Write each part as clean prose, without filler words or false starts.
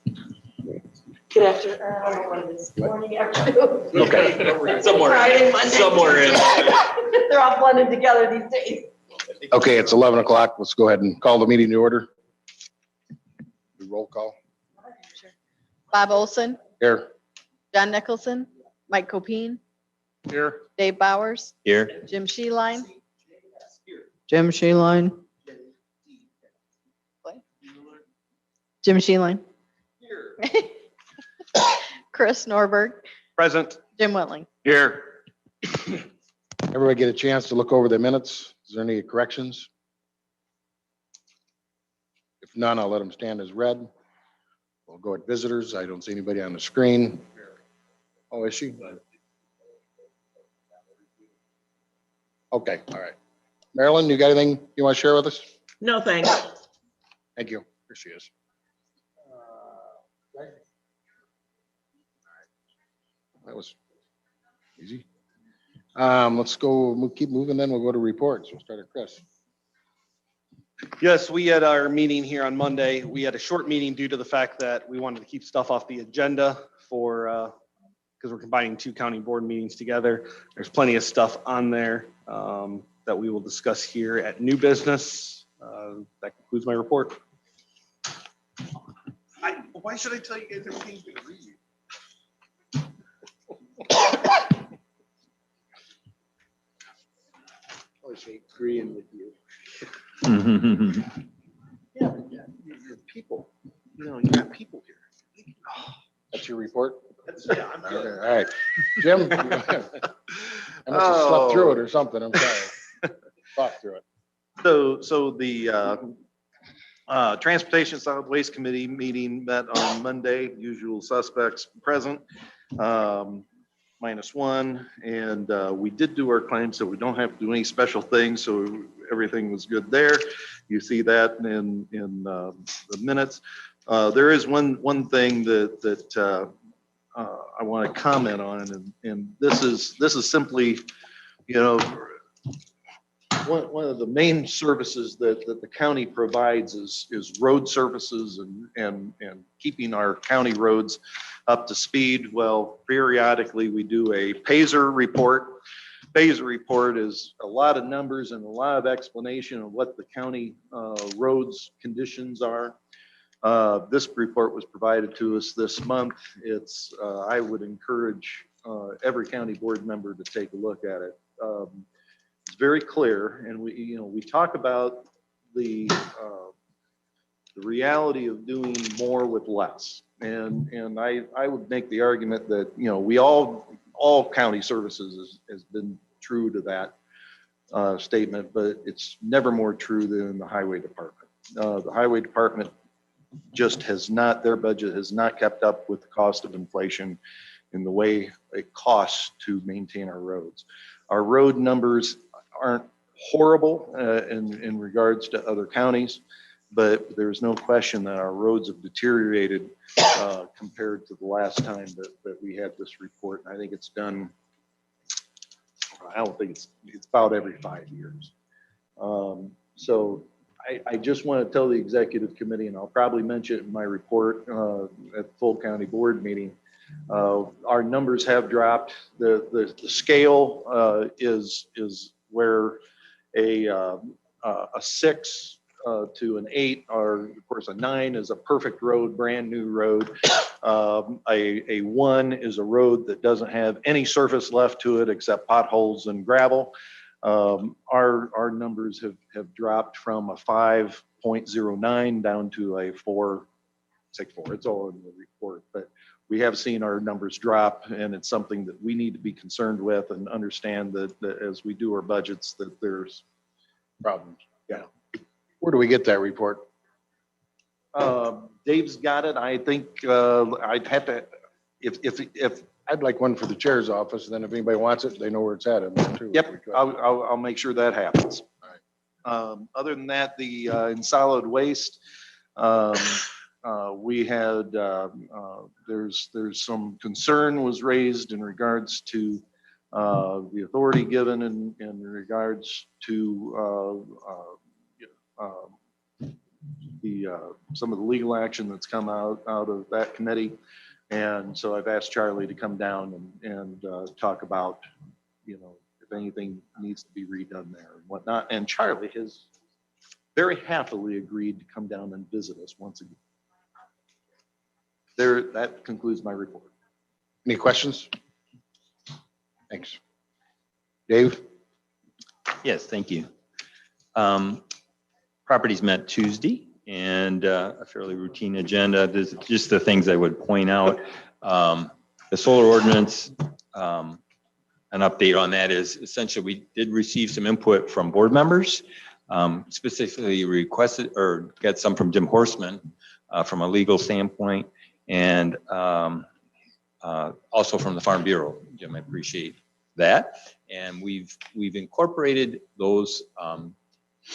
Good afternoon. I don't know what it is. Morning, afternoon. Okay. Friday, Monday, Somewhere in. They're all blended together these days. Okay, it's 11 o'clock. Let's go ahead and call the meeting to order. Do roll call. Bob Olson, Here. John Nicholson, Mike Copine, Here. Dave Bowers, Here. Jim Sheeline. Jim Sheeline. Jim Sheeline. Chris Norberg, Present. Jim Whitling. Here. Everybody get a chance to look over the minutes. Is there any corrections? If none, I'll let them stand as read. We'll go at visitors. I don't see anybody on the screen. Oh, is she? Okay, all right. Marilyn, you got anything you want to share with us? No, thanks. Thank you. Here she is. That was easy. Let's go, keep moving, then we'll go to reports. We'll start at Chris. Yes, we had our meeting here on Monday. We had a short meeting due to the fact that we wanted to keep stuff off the agenda for, because we're combining two county board meetings together. There's plenty of stuff on there that we will discuss here at new business. That concludes my report. Why should I tell you guys everything's been agreed? Agreeing with you. Yeah, you're people. You know, you got people here. That's your report? Yeah, I'm Okay, good. all right. Jim? I must have slept through it or something. I'm sorry. Thought through it. So the Transportation Solid Waste Committee meeting met on Monday, usual suspects present, -1. And we did do our claims, so we don't have to do any special things. So everything was good there. You see that in the minutes. There is one thing that I want to comment on, and this is simply, you know, one of the main services that the county provides is road services and keeping our county roads up to speed. Well, periodically we do a PASER report. PASER report is a lot of numbers and a lot of explanation of what the county roads conditions are. This report was provided to us this month. It's I would encourage every county board member to take a look at it. It's very clear, and we talk about the reality of doing more with less. And I would make the argument that we all county services has been true to that statement, but it's never more true than the highway department. The highway department just has not, their budget has not kept up with the cost of inflation in the way it costs to maintain our roads. Our road numbers aren't horrible in regards to other counties, but there's no question that our roads have deteriorated compared to the last time that we had this report. And I think it's done, I don't think it's about every 5 years. So I just want to tell the executive committee, and I'll probably mention it in my report at the full county board meeting, our numbers have dropped. The scale is where a 6 to an 8 are, of course, a 9 is a perfect road, brand new road. A 1 is a road that doesn't have any surface left to it except potholes and gravel. Our numbers have dropped from a 5.09 down to a 4.64. It's all in the report, but we have seen our numbers drop, and it's something that we need to be concerned with and understand that as we do our budgets, that there's problems. Yeah. Where do we get that report? Dave's got it. I think I'd have to, if I'd like one for the chair's office, and then if anybody wants it, they know where it's at. Too, yep, I'll make sure that happens. Other than that, in solid waste, we had there's some concern was raised in regards to the authority given in regards to some of the legal action that's come out of that committee. And so I've asked Charlie to come down and talk about, if anything needs to be redone there and whatnot. And Charlie has very happily agreed to come down and visit us once again. That concludes my report. Any questions? Thanks. Dave? Yes, thank you. Properties met Tuesday and a fairly routine agenda. There's just the things I would point out. The solar ordinance, an update on that is essentially we did receive some input from board members, specifically requested or got some from Jim Horstman from a legal standpoint, and also from the Farm Bureau. Jim, I appreciate that. And we've incorporated those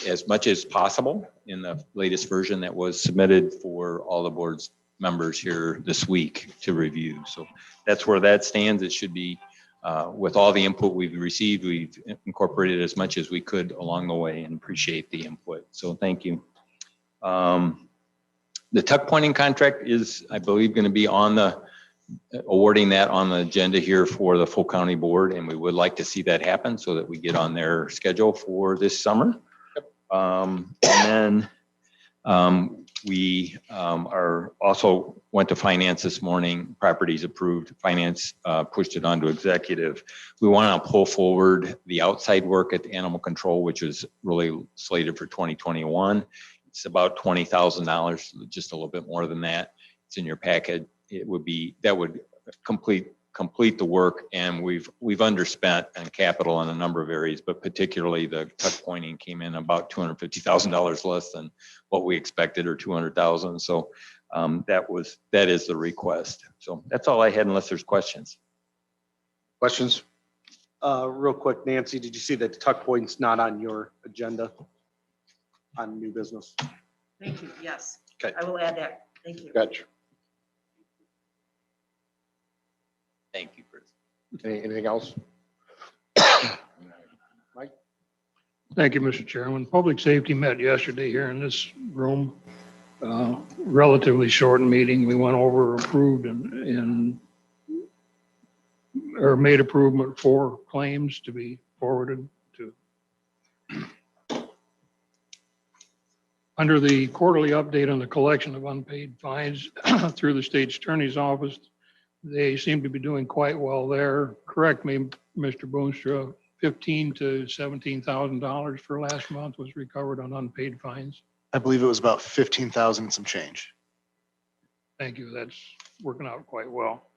as much as possible in the latest version that was submitted for all the board's members here this week to review. So that's where that stands. It should be with all the input we've received, we've incorporated as much as we could along the way and appreciate the input. So thank you. The tuck pointing contract is, I believe, going to be on the awarding that on the agenda here for the full county board, and we would like to see that happen so that we get on their schedule for this summer. And then we are also went to finance this morning. Properties approved. Finance pushed it onto executive. We want to pull forward the outside work at the animal control, which is really slated for 2021. It's about $20,000, just a little bit more than that. It's in your packet. It would be, that would complete the work, and we've underspent on capital in a number of areas, but particularly the tuck pointing came in about $250,000 less than what we expected, or 200,000. So that is the request. So that's all I had, unless there's questions. Questions? Real quick, Nancy, did you see that tuck point's not on your agenda on new business? Thank you, yes. Okay. I will add that. Thank you. Gotcha. Thank you, Chris. Anything else? Mike? Thank you, Mr. Chairman. Public Safety met yesterday here in this room. Relatively short meeting. We went over, approved or made approvement for claims to be forwarded to. Under the quarterly update on the collection of unpaid fines through the state's attorney's office, they seem to be doing quite well there. Correct me, Mr. Boonstra, $15,000 to $17,000 for last month was recovered on unpaid fines. I believe it was about 15,000 some change. Thank you. That's working out quite well.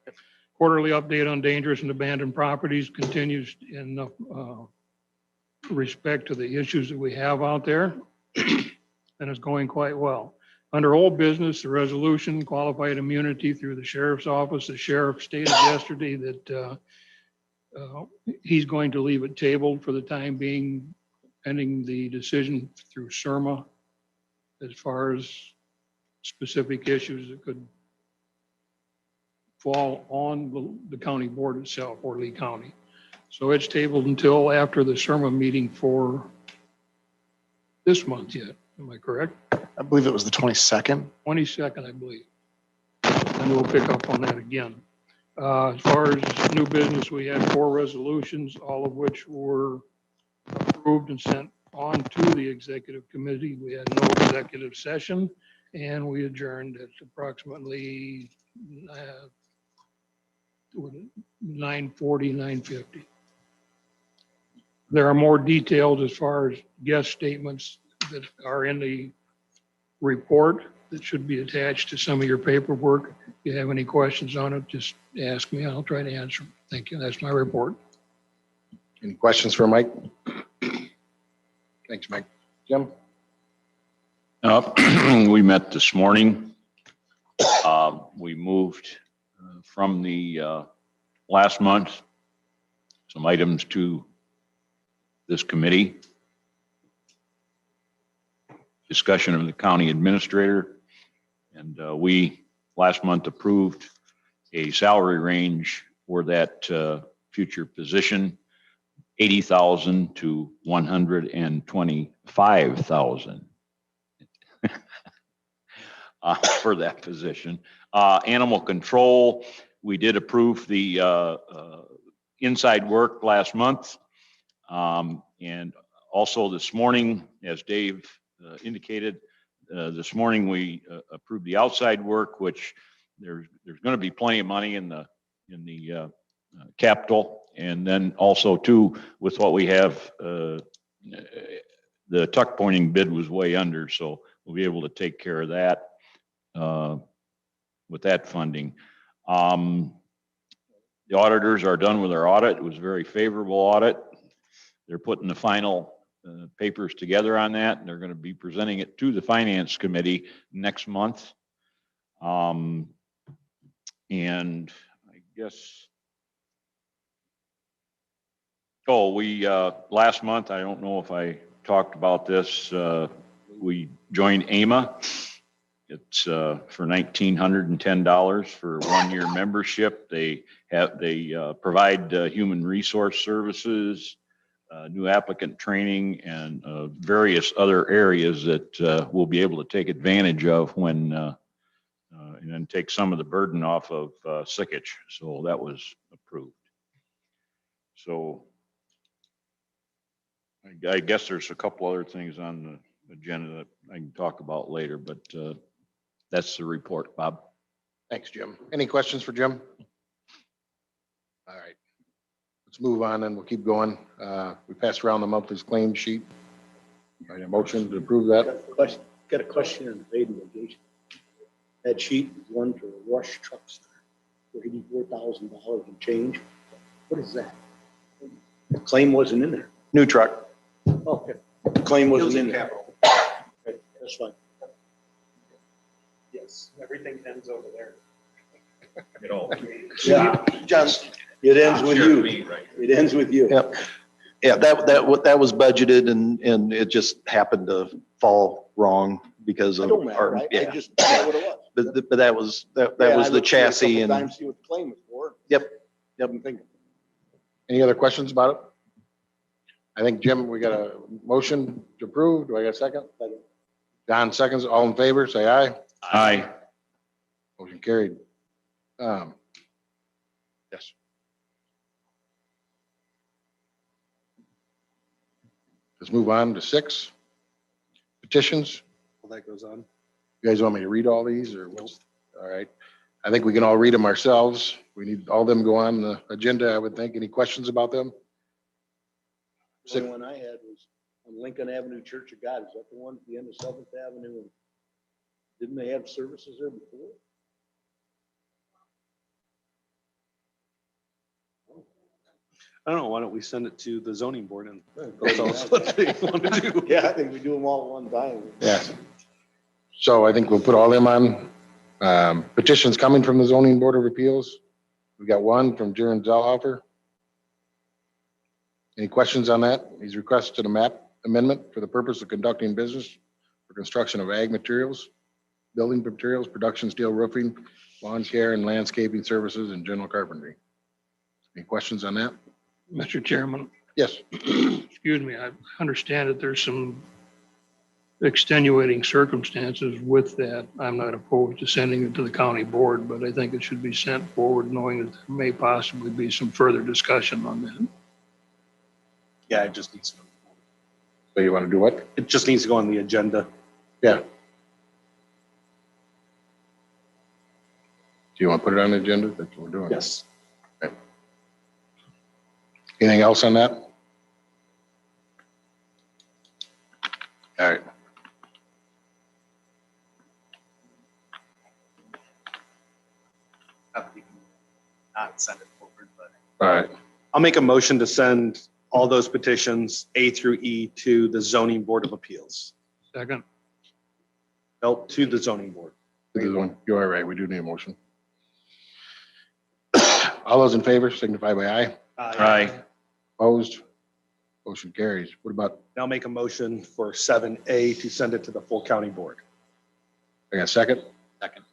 Quarterly update on dangerous and abandoned properties continues in respect to the issues that we have out there, and it's going quite well. Under old business, the resolution qualified immunity through the sheriff's office. The sheriff stated yesterday that he's going to leave it tabled for the time being, pending the decision through SERMA as far as specific issues that could fall on the county board itself or Lee County. So it's tabled until after the SERMA meeting for this month yet. Am I correct? I believe it was the 22nd. 22nd, I believe. And we'll pick up on that again. As far as new business, we had 4 resolutions, all of which were approved and sent on to the executive committee. We had no executive session, and we adjourned at approximately 9:40, 9:50. There are more details as far as guest statements that are in the report that should be attached to some of your paperwork. If you have any questions on it, just ask me. I'll try to answer them. Thank you. That's my report. Any questions for Mike? Thanks, Mike. Jim? We met this morning. We moved from the last month some items to this committee. Discussion of the county administrator, and we last month approved a salary range for that future position, $80,000 to $125,000. for that position. Animal control, we did approve the inside work last month. And also this morning, as Dave indicated, this morning we approved the outside work, which there's going to be plenty of money in the capital. And then also too, with what we have, the tuck pointing bid was way under, so we'll be able to take care of that with that funding. The auditors are done with their audit. It was a very favorable audit. They're putting the final papers together on that, and they're going to be presenting it to the finance committee next month. And I guess, we last month, I don't know if I talked about this, we joined AMA. It's for $1,910 for 1-year membership. They provide human resource services, new applicant training, and various other areas that we'll be able to take advantage of when and then take some of the burden off of sickage. So that was approved. So I guess there's a couple other things on the agenda that I can talk about later, but that's the report, Bob. Thanks, Jim. Any questions for Jim? All right. Let's move on and we'll keep going. We passed around the monthly claim sheet. Right, a motion to approve that. Got a question on the mitigation. That sheet is one for Rush Trucks for $84,000 and change. What is that? The claim wasn't in there. New truck. Okay. The claim wasn't in there. Okay, that's fine. Yes, everything ends over there. Yeah, John, it ends with you. It ends with you. Yep. Yeah, that was budgeted and it just happened to fall wrong because It of don't matter, our, I yeah. just know what it was. But that was Yeah, I the looked through it a chassis couple and, times, see what the claim was for. yep. I'm thinking. Any other questions about it? I think, Jim, we got a motion to approve. Do I got a second? Don seconds. All in favor, say aye. Aye. Motion carried. Yes. Let's move on to 6 petitions. Well, that goes on. You guys want me to read all these or what's, all right. I think we can all read them ourselves. We need all them go on the agenda, I would think. Any questions about them? The only one I had was on Lincoln Avenue Church of God. Is that the one at the end of 7th Avenue? Didn't they have services there before? I don't know, why don't we send it to the zoning board and they'll tell us what they want to do. Yeah, I think we do them all at one time. Yeah. So I think we'll put all them on. Petitions coming from the Zoning Board of Appeals. We got one from Jaron Zellhofer. Any questions on that? He's requested a map amendment for the purpose of conducting business for construction of ag materials, building materials, production steel roofing, lawn care and landscaping services, and general carpentry. Any questions on that? Mr. Chairman, Yes. excuse me, I understand that there's some extenuating circumstances with that. I'm not opposed to sending it to the county board, but I think it should be sent forward knowing that there may possibly be some further discussion on that. Yeah, it just needs to, So you want to do what? it just needs to go on the agenda. Yeah. Do you want to put it on the agenda? That's what we're doing. Yes. Anything else on that? All right. Not send it forward, but. All right. I'll make a motion to send all those petitions, A through E, to the zoning board of appeals. Second, Nope, to the zoning board. This is one. You are right. We do need a motion. All those in favor signify by aye. Aye. Opposed? Motion carries. What about, Now make a motion for 7A to send it to the full county board. I got a second? Second.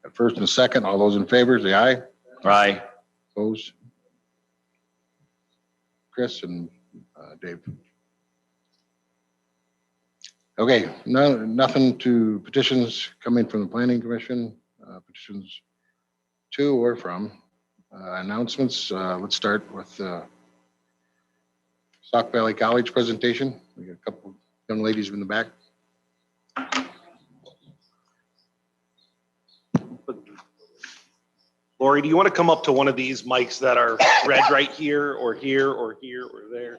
Got first and a second. All those in favor, say aye. Aye. Opposed? Chris and Dave. Okay, no, nothing to petitions coming from the planning commission, petitions to or from. Announcements, let's start with Sauk Valley College presentation. We got a couple young ladies in the back. Lori, do you want to come up to one of these mics that are red right here or here or here or there?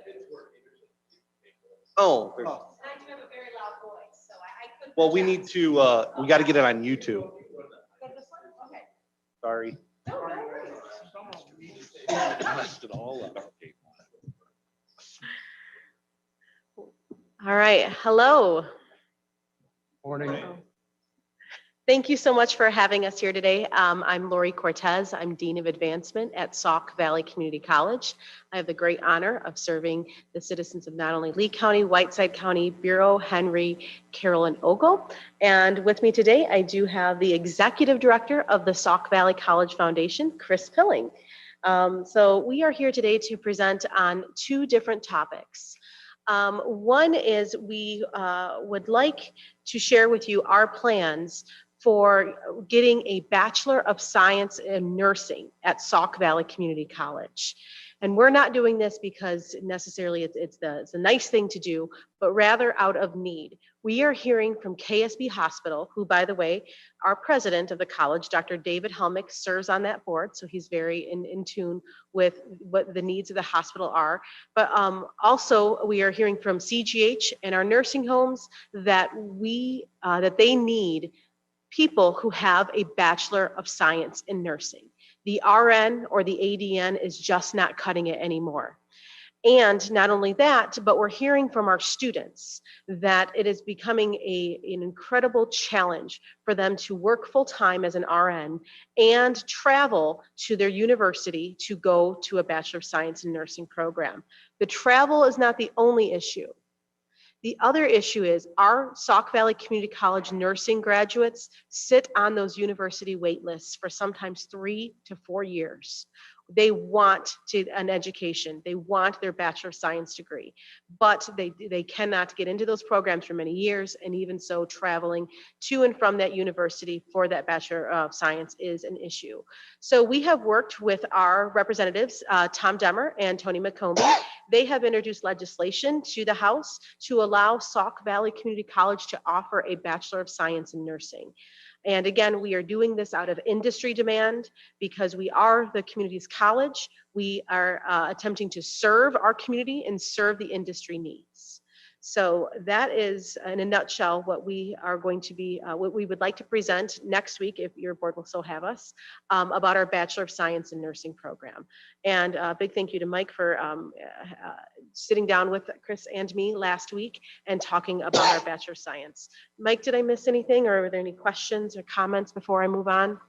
Oh, there's- I do have a very loud voice, so I could. well, we need to, we got to get it on YouTube. Okay. Sorry. No, no worries. Messed it all up. All right, hello. Morning. Thank you so much for having us here today. I'm Lori Cortez. I'm Dean of Advancement at Sauk Valley Community College. I have the great honor of serving the citizens of not only Lee County, Whiteside County, Bureau, Henry, Carroll, and Ogle. And with me today, I do have the Executive Director of the Sauk Valley College Foundation, Chris Pilling. So we are here today to present on two different topics. One is we would like to share with you our plans for getting a Bachelor of Science in Nursing at Sauk Valley Community College. And we're not doing this because necessarily it's a nice thing to do, but rather out of need. We are hearing from KSB Hospital, who, by the way, our president of the college, Dr. David Helmick, serves on that board, so he's very in tune with what the needs of the hospital are. But also, we are hearing from CGH and our nursing homes that that they need people who have a Bachelor of Science in Nursing. The RN or the ADN is just not cutting it anymore. And not only that, but we're hearing from our students that it is becoming an incredible challenge for them to work full-time as an RN and travel to their university to go to a Bachelor of Science in Nursing program. The travel is not the only issue. The other issue is our Sauk Valley Community College nursing graduates sit on those university wait lists for sometimes 3 to 4 years. They want an education. They want their Bachelor of Science degree, but they cannot get into those programs for many years. And even so, traveling to and from that university for that Bachelor of Science is an issue. So we have worked with our representatives, Tom Demmer and Tony McCombie. They have introduced legislation to the House to allow Sauk Valley Community College to offer a Bachelor of Science in Nursing. And again, we are doing this out of industry demand because we are the community's college. We are attempting to serve our community and serve the industry needs. So that is, in a nutshell, what we are going to be, what we would like to present next week, if your board will so have us, about our Bachelor of Science in Nursing program. And a big thank you to Mike for sitting down with Chris and me last week and talking about our Bachelor of Science. Mike, did I miss anything, or are there any questions or comments before I move on?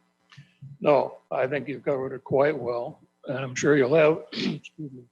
No, I think you've covered it quite well. And I'm sure you'll have excuse me,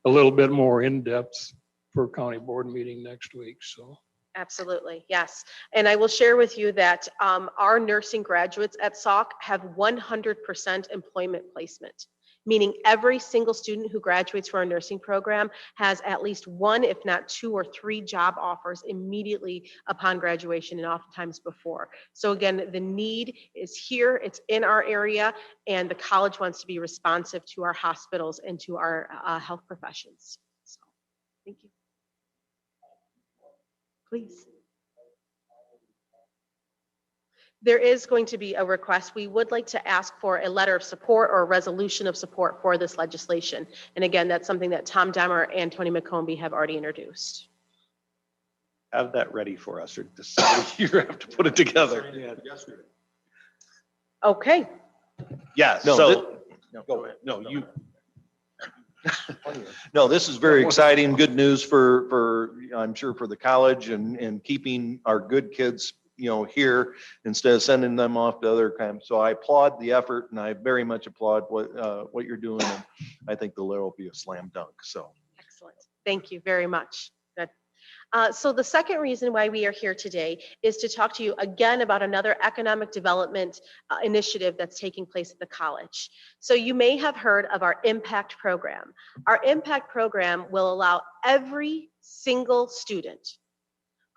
a little bit more in-depth for county board meeting next week, so. Absolutely, yes. And I will share with you that our nursing graduates at Sauk have 100% employment placement, meaning every single student who graduates from our nursing program has at least one, if not 2 or 3 job offers immediately upon graduation, and oftentimes before. So again, the need is here, it's in our area, and the college wants to be responsive to our hospitals and to our health professions. So, thank you. Please. There is going to be a request. We would like to ask for a letter of support or a resolution of support for this legislation. And again, that's something that Tom Demmer and Tony McCombie have already introduced. Have that ready for us, or decide you have to put it together. Okay. Yeah, No, so, Go ahead. no, you, No, this is very exciting, good news for, I'm sure, for the college and keeping our good kids, here instead of sending them off to other camps. So I applaud the effort, and I very much applaud what you're doing. And I think the letter will be a slam dunk, so. Excellent. Thank you very much. Good. So the second reason why we are here today is to talk to you again about another economic development initiative that's taking place at the college. So you may have heard of our Impact program. Our Impact program will allow every single student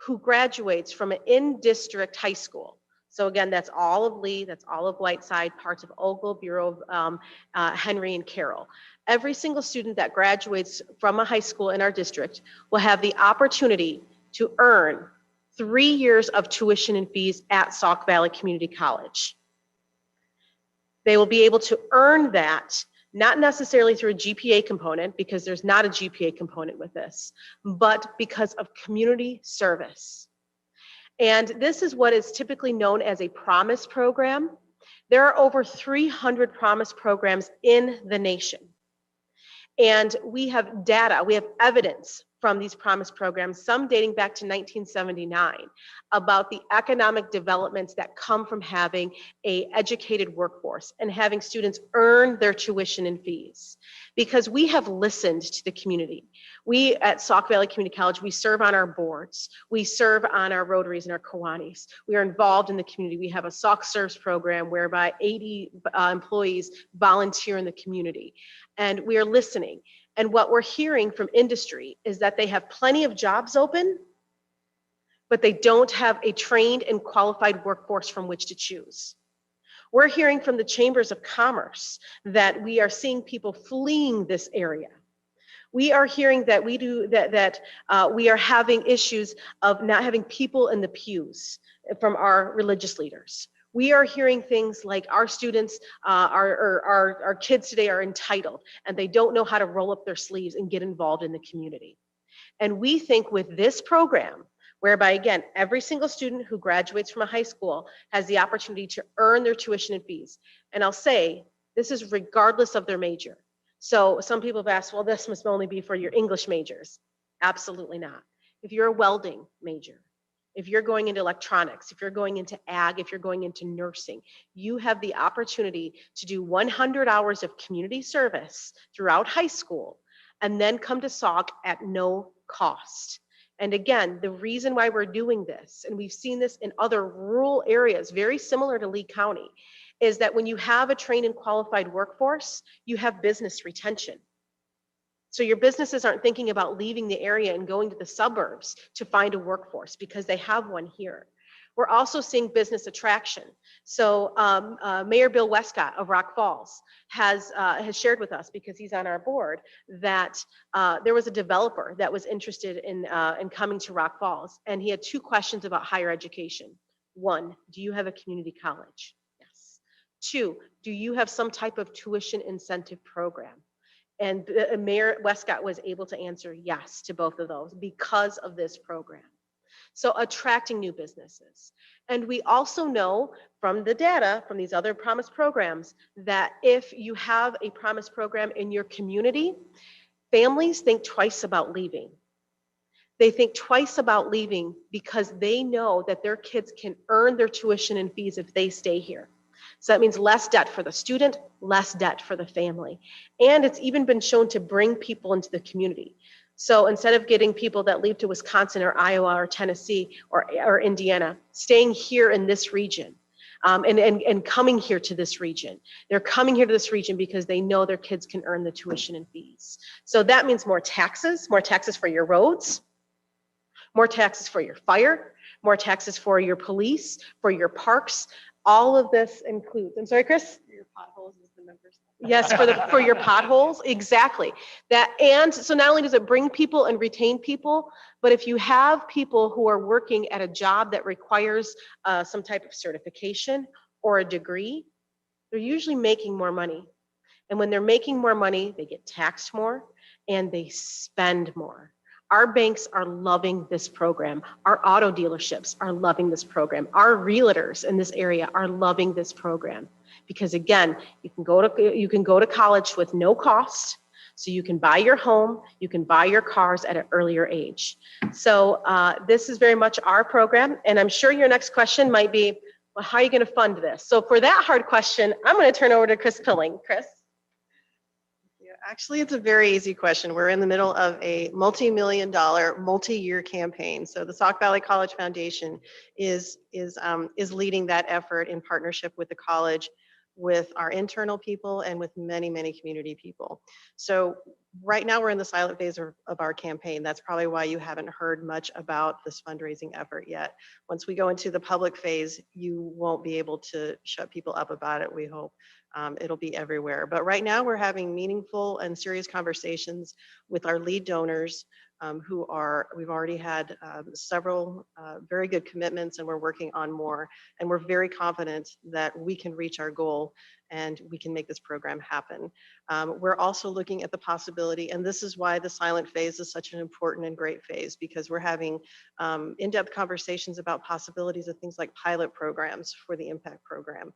who graduates from an in-district high school. So again, that's all of Lee, that's all of Whiteside, parts of Ogle, Bureau of Henry and Carroll. Every single student that graduates from a high school in our district will have the opportunity to earn 3 years of tuition and fees at Sauk Valley Community College. They will be able to earn that, not necessarily through a GPA component, because there's not a GPA component with this, but because of community service. And this is what is typically known as a promise program. There are over 300 promise programs in the nation. And we have data, we have evidence from these promise programs, some dating back to 1979, about the economic developments that come from having an educated workforce and having students earn their tuition and fees. Because we have listened to the community. We at Sauk Valley Community College, we serve on our boards. We serve on our Rotaries and our Kiwanis. We are involved in the community. We have a Sauk Serves program whereby 80 employees volunteer in the community. And we are listening. And what we're hearing from industry is that they have plenty of jobs open, but they don't have a trained and qualified workforce from which to choose. We're hearing from the chambers of commerce that we are seeing people fleeing this area. We are hearing that we are having issues of not having people in the pews from our religious leaders. We are hearing things like our students, our kids today are entitled and they don't know how to roll up their sleeves and get involved in the community. And we think with this program, whereby again, every single student who graduates from a high school has the opportunity to earn their tuition and fees. And I'll say, this is regardless of their major. So some people have asked, well, this must only be for your English majors. Absolutely not. If you're a welding major, if you're going into electronics, if you're going into ag, if you're going into nursing, you have the opportunity to do 100 hours of community service throughout high school and then come to Sauk at no cost. And again, the reason why we're doing this, and we've seen this in other rural areas, very similar to Lee County, is that when you have a trained and qualified workforce, you have business retention. So your businesses aren't thinking about leaving the area and going to the suburbs to find a workforce because they have one here. We're also seeing business attraction. So Mayor Bill Westcott of Rock Falls has shared with us, because he's on our board, that there was a developer that was interested in coming to Rock Falls, and he had 2 questions about higher education. 1, do you have a community college? Yes. 2, do you have some type of tuition incentive program? And Mayor Westcott was able to answer yes to both of those because of this program. So attracting new businesses. And we also know from the data from these other promise programs that if you have a promise program in your community, families think twice about leaving. They think twice about leaving because they know that their kids can earn their tuition and fees if they stay here. So that means less debt for the student, less debt for the family. And it's even been shown to bring people into the community. So instead of getting people that leave to Wisconsin or Iowa or Tennessee or Indiana, staying here in this region and coming here to this region. They're coming here to this region because they know their kids can earn the tuition and fees. So that means more taxes for your roads, more taxes for your fire, more taxes for your police, for your parks. All of this includes, I'm sorry, Chris? Your potholes is the members. Yes, for your potholes, exactly. That, and so not only does it bring people and retain people, but if you have people who are working at a job that requires some type of certification or a degree, they're usually making more money. And when they're making more money, they get taxed more and they spend more. Our banks are loving this program. Our auto dealerships are loving this program. Our realtors in this area are loving this program. Because again, you can go to college with no cost, so you can buy your home, you can buy your cars at an earlier age. So this is very much our program, and I'm sure your next question might be, well, how are you going to fund this? So for that hard question, I'm going to turn over to Chris Pilling. Chris? Yeah, actually, it's a very easy question. We're in the middle of a multi-million-dollar, multi-year campaign. So the Sauk Valley College Foundation is leading that effort in partnership with the college. with our internal people and with many, many community people. So right now we're in the silent phase of our campaign. That's probably why you haven't heard much about this fundraising effort yet. Once we go into the public phase, you won't be able to shut people up about it, we hope. It'll be everywhere. But right now we're having meaningful and serious conversations with our lead donors we've already had several very good commitments, and we're working on more. And we're very confident that we can reach our goal and we can make this program happen. We're also looking at the possibility, and this is why the silent phase is such an important and great phase, because we're having in-depth conversations about possibilities of things like pilot programs for the impact program,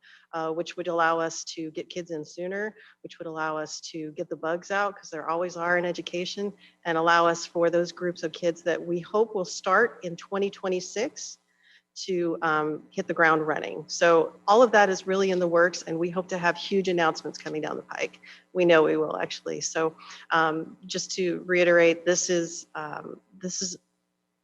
which would allow us to get kids in sooner, which would allow us to get the bugs out, because there always are in education, and allow us for those groups of kids that we hope will start in 2026 to hit the ground running. So all of that is really in the works, and we hope to have huge announcements coming down the pike. We know we will, actually. So just to reiterate, this is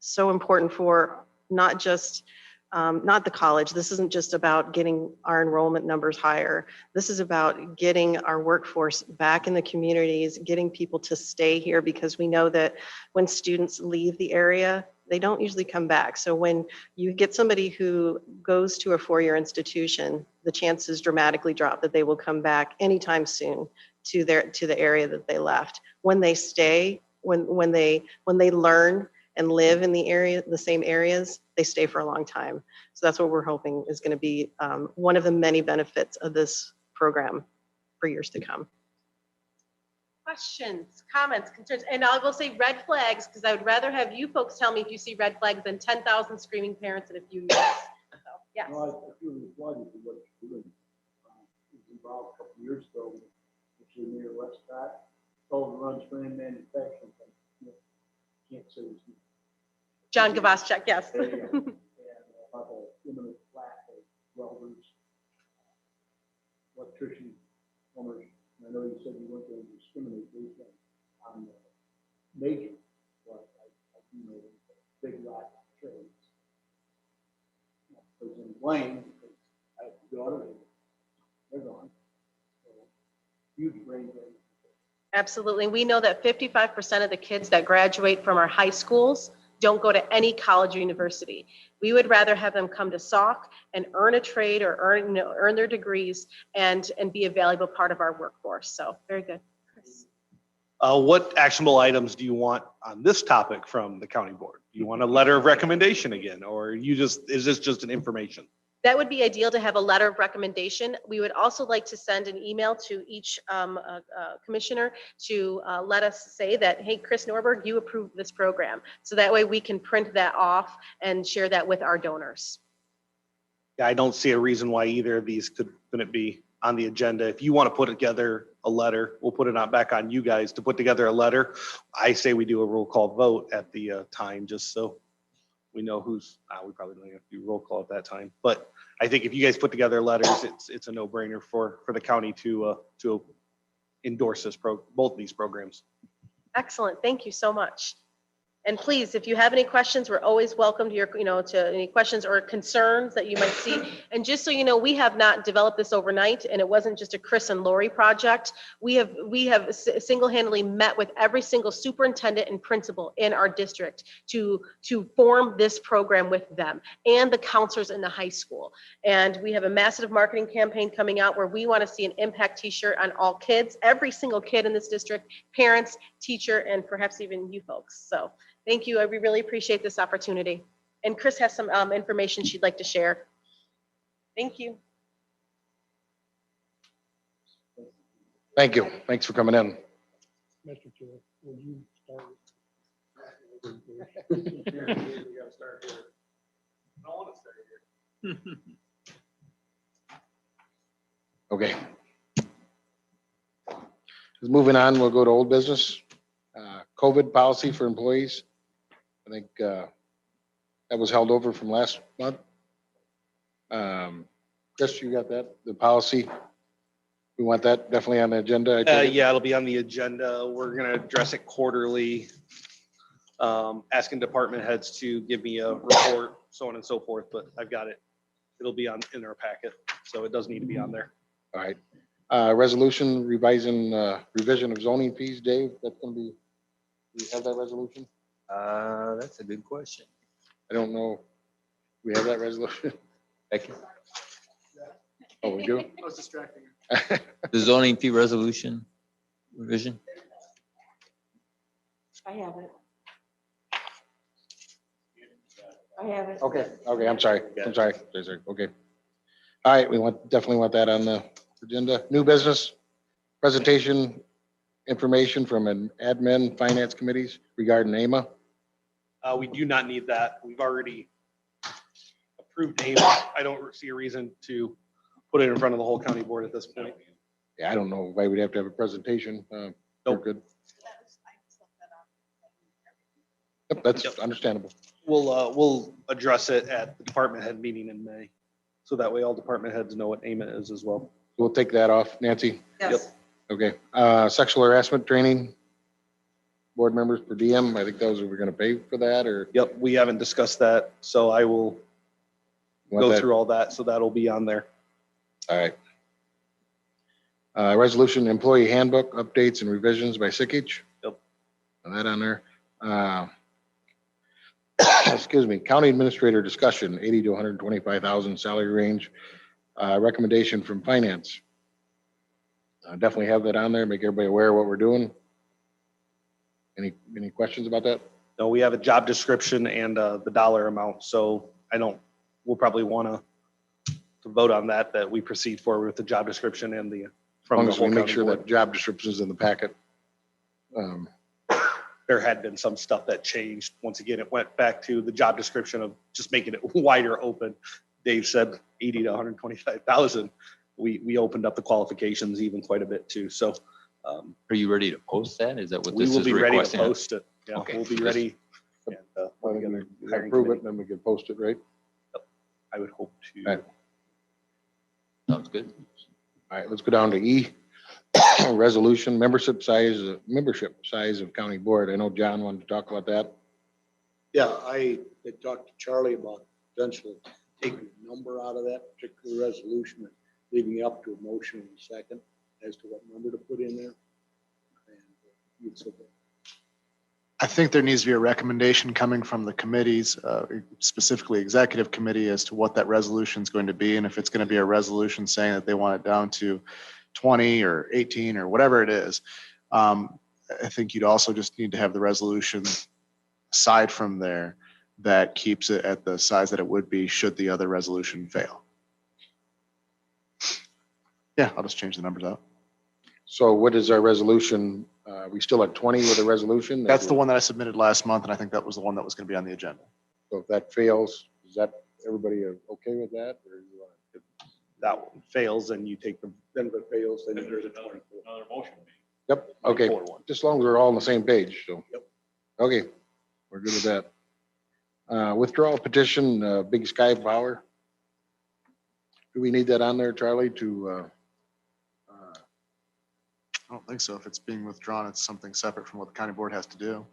so important for not just not the college. This isn't just about getting our enrollment numbers higher. This is about getting our workforce back in the communities, getting people to stay here, because we know that when students leave the area, they don't usually come back. So when you get somebody who goes to a four-year institution, the chances dramatically drop that they will come back anytime soon to the area that they left. When they stay, when they learn and live in the same areas, they stay for a long time. So that's what we're hoping is going to be one of the many benefits of this program for years to come. Questions, comments, concerns, and I will say red flags, because I would rather have you folks tell me if you see red flags than 10,000 screaming parents in a few years. So, yes. No, I feel applauded for what you're doing. I was involved a couple of years ago, which is near Westcott. Sullivan runs Brand Manufacturing. Can't say his name. John Gavaschek, yes. There you go. And about the imminent flat, welders, electricians, plumbers. And I know you said you weren't going to discriminate based on major, but I do know there's a big lack of trades. Because in Blaine, I have a daughter, they're gone. So, huge brain drain. Absolutely. We know that 55% of the kids that graduate from our high schools don't go to any college or university. We would rather have them come to Sauk and earn a trade or earn their degrees and be a valuable part of our workforce. So very good. Chris. What actionable items do you want on this topic from the county board? Do you want a letter of recommendation again, or is this just an information? That would be ideal to have a letter of recommendation. We would also like to send an email to each commissioner to let us say that, hey, Chris Norberg, you approved this program. So that way we can print that off and share that with our donors. Yeah, I don't see a reason why either of these couldn't be on the agenda. If you want to put together a letter, we'll put it back on you guys to put together a letter. I say we do a roll call vote at the time, just so we know who's, we probably don't have to do roll call at that time. But I think if you guys put together letters, it's a no-brainer for the county to endorse both of these programs. Excellent. Thank you so much. And please, if you have any questions, we're always welcome to to any questions or concerns that you might see. And just so you know, we have not developed this overnight, and it wasn't just a Chris and Lori project. We have single-handedly met with every single superintendent and principal in our district to form this program with them and the counselors in the high school. And we have a massive marketing campaign coming out where we want to see an impact t-shirt on all kids, every single kid in this district, parents, teacher, and perhaps even you folks. So thank you. We really appreciate this opportunity. And Chris has some information she'd like to share. Thank you. Thank you. Thanks for coming in. Mr. Chair, would you start? Okay. Moving on, we'll go to old business. COVID policy for employees. I think that was held over from last month. Chris, you got that? The policy? We want that definitely on the agenda? I take it? Yeah, it'll be on the agenda. We're going to address it quarterly. Asking department heads to give me a report, so on and so forth, but I've got it. It'll be in our packet, so it does need to be on there. All right. Resolution revising, revision of zoning fees, Dave, that's gonna be, do you have that resolution? That's a good question. I don't know. We have that resolution? Becky? Oh, we do? I was distracting. The zoning fee resolution revision? I have it. I have it. Okay, I'm sorry. Okay. All right, definitely want that on the agenda. New business, presentation, information from an admin finance committees regarding AMA. We do not need that. We've already approved AIM. I don't see a reason to put it in front of the whole county board at this point. Yeah, I don't know why we'd have to have a presentation. We're Nope. good. Yep, that's understandable. We'll address it at the department head meeting in May. So that way all department heads know what AIM is as well. We'll take that off. Nancy? Yes. Okay. Sexual harassment training. Board members per diem. I think those are, we're gonna pay for that or Yep, we haven't discussed that, so I will want go that? through all that, so that'll be on there. All right. Resolution employee handbook updates and revisions by Sikich. Yep. Got that on there. Excuse me, county administrator discussion, 80 to 125,000 salary range. Recommendation from finance. Definitely have that on there, make everybody aware of what we're doing. Any questions about that? No, we have a job description and the dollar amount, so we'll probably want to vote on that we proceed forward with the job description and the, As from long the as we whole make county sure board. that job description is in the packet. There had been some stuff that changed. Once again, it went back to the job description of just making it wider open. Dave said 80 to 125,000. We opened up the qualifications even quite a bit too. So Are you ready to post that? Is that what we this will is be ready to requesting? post it. Yeah, Okay. we'll be ready. And, Well, together, then we hiring approve it, committee. and then we can post it, right? I would hope to. Right. Sounds good. All right, let's go down to E. Resolution, membership size of county board. I know John wanted to talk about that. Yeah, I had talked to Charlie about potentially taking a number out of that particular resolution and leaving it up to a motion in a second as to what number to put in there. And you'd say that. I think there needs to be a recommendation coming from the committees, specifically executive committee, as to what that resolution is going to be. And if it's going to be a resolution saying that they want it down to 20 or 18 or whatever it is, I think you'd also just need to have the resolution aside from there that keeps it at the size that it would be should the other resolution fail. Yeah, I'll just change the numbers out. So what is our resolution? We still at 20 with a resolution? That's the one that I submitted last month, and I think that was the one that was going to be on the agenda. So if that fails, is that, everybody okay with that? Or you want to? That one fails and you take them. Then if it fails, then there's a 24. Another motion. Yep, okay, 24 one. just as long as we're all on the same page, so. Yep. Okay, we're good with that. Withdrawal petition, Big Sky Power. Do we need that on there, Charlie, to, I don't think so. If it's being withdrawn, it's something separate from what the county board has to do.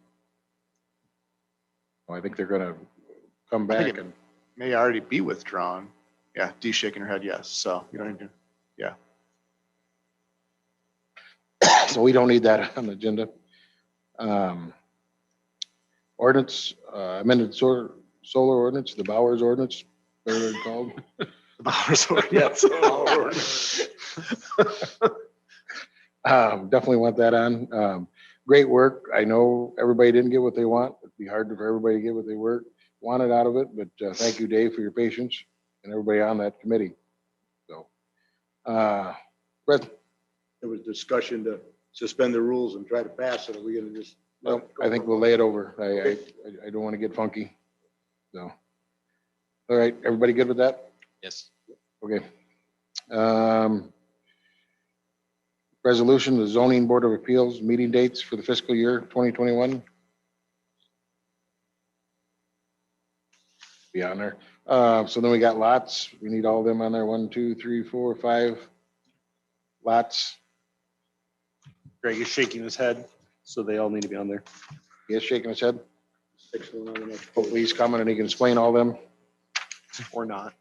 I think they're gonna come I think back it- and, May already be withdrawn. Yeah, Dee shaking her head, yes. So you don't need to. so we don't need that on the agenda. Ordinance, amended solar ordinance, the Bowers ordinance, whatever it's called. The Bowers ordinance. Definitely want that on. Great work. I know everybody didn't get what they want. It'd be hard for everybody to get what they wanted out of it, but thank you, Dave, for your patience and everybody on that committee. So, Brett, There was discussion to suspend the rules and try to pass it. Are we gonna just? well, I think we'll lay it over. I don't want to get funky. So, all right, everybody good with that? Yes. Okay. Resolution, the zoning board of appeals meeting dates for the fiscal year 2021. Be on there. So then we got lots. We need all of them on there. 1, 2, 3, 4, 5 lots. Greg is shaking his head, so they all need to be on there. He is shaking his head. Excellent on the next page. Hopefully he's coming and he can explain all them. Or not.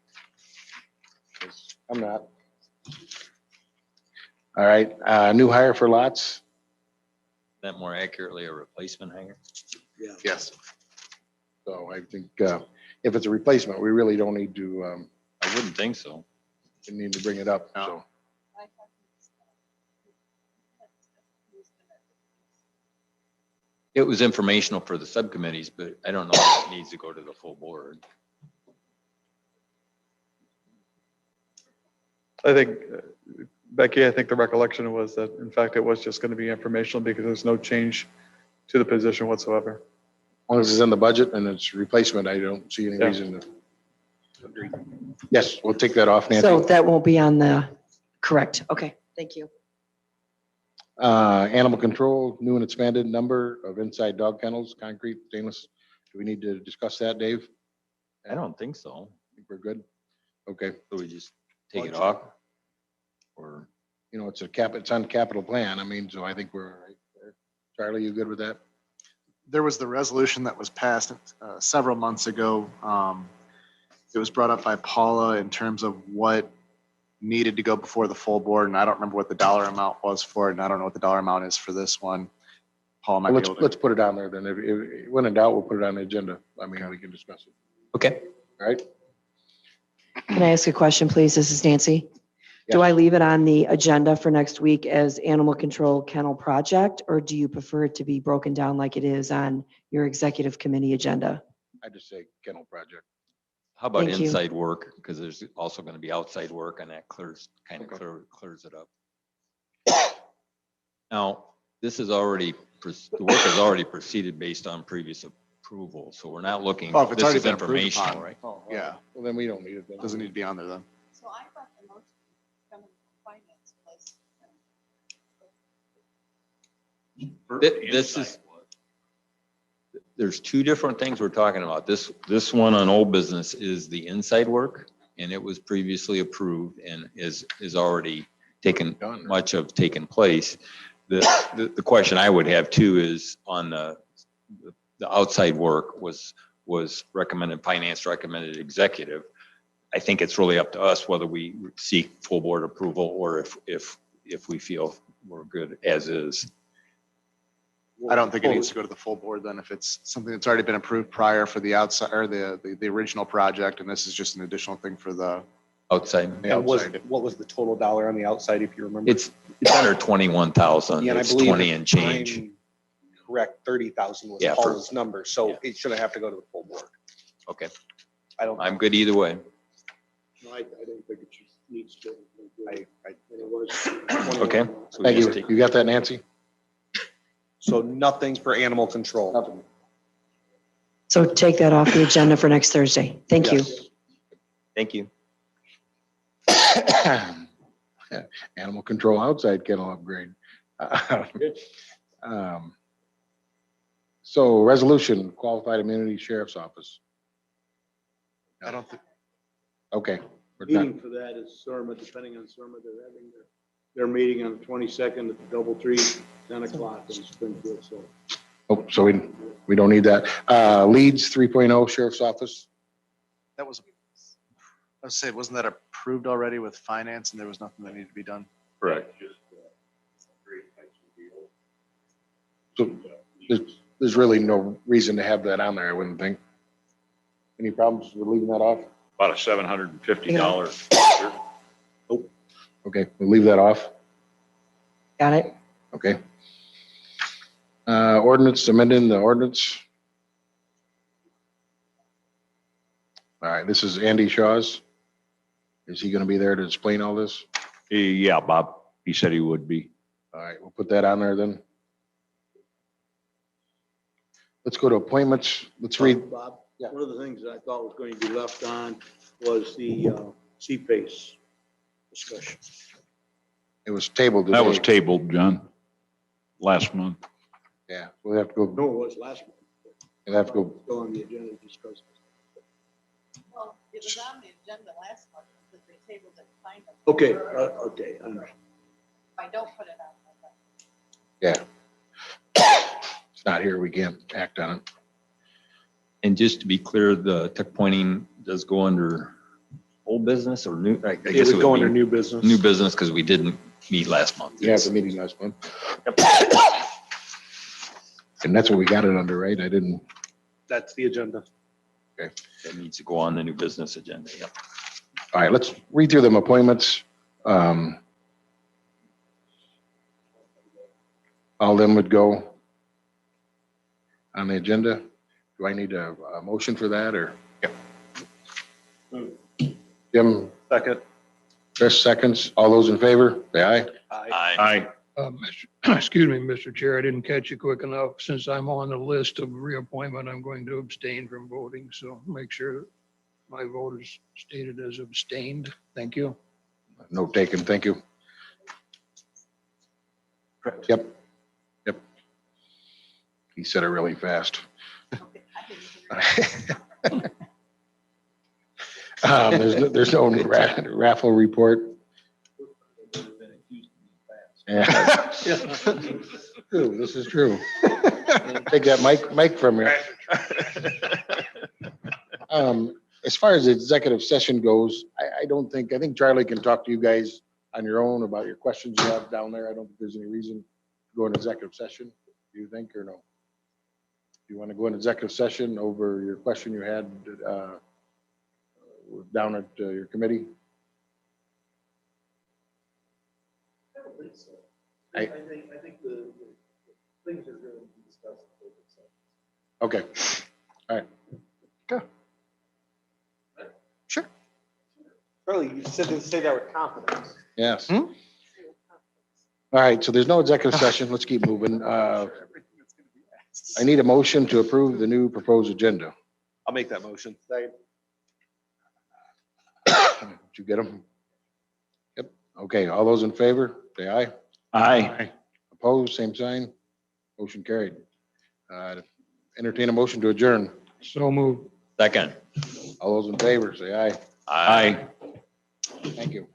'Cause I'm not. All right, new hire for lots. That more accurately a replacement hanger. Yeah. Yes. So I think if it's a replacement, we really don't need to, I wouldn't think so. need to bring it up, No. so. It was informational for the subcommittees, but I don't know if it needs to go to the full board. I think, Becky, I think the recollection was that, in fact, it was just going to be informational because there's no change to the position whatsoever. As long as it's in the budget and it's replacement, I don't see any Yeah. reason to. Yes, we'll take that off, Nancy. So that won't be on the, correct, okay, thank you. Animal control, new and expanded number of inside dog kennels, concrete, stainless. Do we need to discuss that, Dave? I don't think so. I think we're good. Okay, So we just take it off? Or, you know, it's on capital plan. I mean, so I think we're all right there. Charlie, you good with that? There was the resolution that was passed several months ago. It was brought up by Paula in terms of what needed to go before the full board, and I don't remember what the dollar amount was for it, and I don't know what the dollar amount is for this one. Paul might be able to. Let's put it on there then. If when in doubt, we'll put it on the agenda. I mean, we can discuss it. okay. All right? Can I ask a question, please? This is Nancy. Do Yes. I leave it on the agenda for next week as animal control kennel project, or do you prefer it to be broken down like it is on your executive committee agenda? I just say kennel project. How about Thank you. inside work? Because there's also going to be outside work and that clears it up. Now, this is already, the work has already proceeded based on previous approval. So we're not looking, Oh, if it's this already is been approved informational, upon. right? Yeah, Well, then we don't need it then. doesn't need to be on there then. So I thought the motion was coming from finance was. This is, there's two different things we're talking about. This one on old business is the inside work, and it was previously approved and is already taken, much of taken place. The question I would have too is on the outside work was recommended, finance recommended executive. I think it's really up to us whether we seek full board approval or if we feel we're good as is. I don't think it needs to go to the full board then if it's something that's already been approved prior for the outside or the original project, and this is just an additional thing for the Outside, the outside. What was the total dollar on the outside, if you remember? it's under 21,000. Yeah, and I It's believe 20 if and change. I'm correct, 30,000 was Yeah, for- Paula's number, so it shouldn't have to go to the full board. Okay, I don't. I'm good either way. No, I don't think it should, needs to. I- And it was. Okay. So we Thank just you. take- You got that, Nancy? So nothing for animal control. Nothing. So take that off the agenda for next Thursday. Thank you. Yes. Thank you. Animal control outside kennel upgrade. So resolution, qualified immunity sheriff's office. I don't think, Okay, we're done. Meeting for that is Surma, depending on Surma, they're having their meeting on the 22nd at the Doubletree, 10 o'clock in Springfield, so. Oh, so we don't need that. Leads 3.0 sheriff's office. that was, I was saying, wasn't that approved already with finance and there was nothing that needed to be done? Correct. So there's really no reason to have that on there, I wouldn't think. Any problems with leaving that off? About a $750. Okay, we'll leave that off. Got it? Okay. Ordinance, amending the ordinance. All right, this is Andy Shaw's. Is he going to be there to explain all this? Yeah, Bob, he said he would be. All right, we'll put that on there then. Let's go to appointments. Let's read. Bob, Yeah. one of the things that I thought was going to be left on was the CPACE discussion. It was tabled today. That was tabled, John, last month. Yeah, we'll have to go, No, it was last month. we'll have to go. Go on the agenda to discuss. Well, it was on the agenda last month, but they tabled it finally. Okay, okay, I understand. If I don't put it on. Yeah. It's not here, we can't act on it. And just to be clear, the tuck pointing does go under old business or new? I It guess would go be under new business. New business because we didn't meet last month. Yeah, the meeting last month. And that's what we got it under, right? I didn't, That's the agenda. That needs to go on the new business agenda. Yep. all right, let's read through them appointments. All them would go on the agenda. Do I need a motion for that or? Jim, Second. Chris, seconds. All those in favor, say aye. Aye. Excuse me, Mr. Chair, I didn't catch you quick enough. Since I'm on the list of reappointment, I'm going to abstain from voting, so make sure my vote is stated as abstained. Thank you. Note taken, thank you. Yep, yep. He said it really fast. There's no raffle report. Yeah. True, this is true. Take that mic from you. As far as the executive session goes, I think Charlie can talk to you guys on your own about your questions you have down there. I don't think there's any reason to go in executive session. Do you think, or no? Do you want to go in executive session over your question you had down at your committee? I think the things are going to be discussed. Okay, all right. Good. Sure. Charlie, you said to say that with confidence. Yes. All right, so there's no executive session. Let's keep moving. I need a motion to approve the new proposed agenda. I'll make that motion. Did you get them? Yep. Okay, all those in favor, say aye. Aye. Opposed, same sign. Motion carried. Entertain a motion to adjourn. So moved. Second. All those in favor, say aye. Aye. Thank you.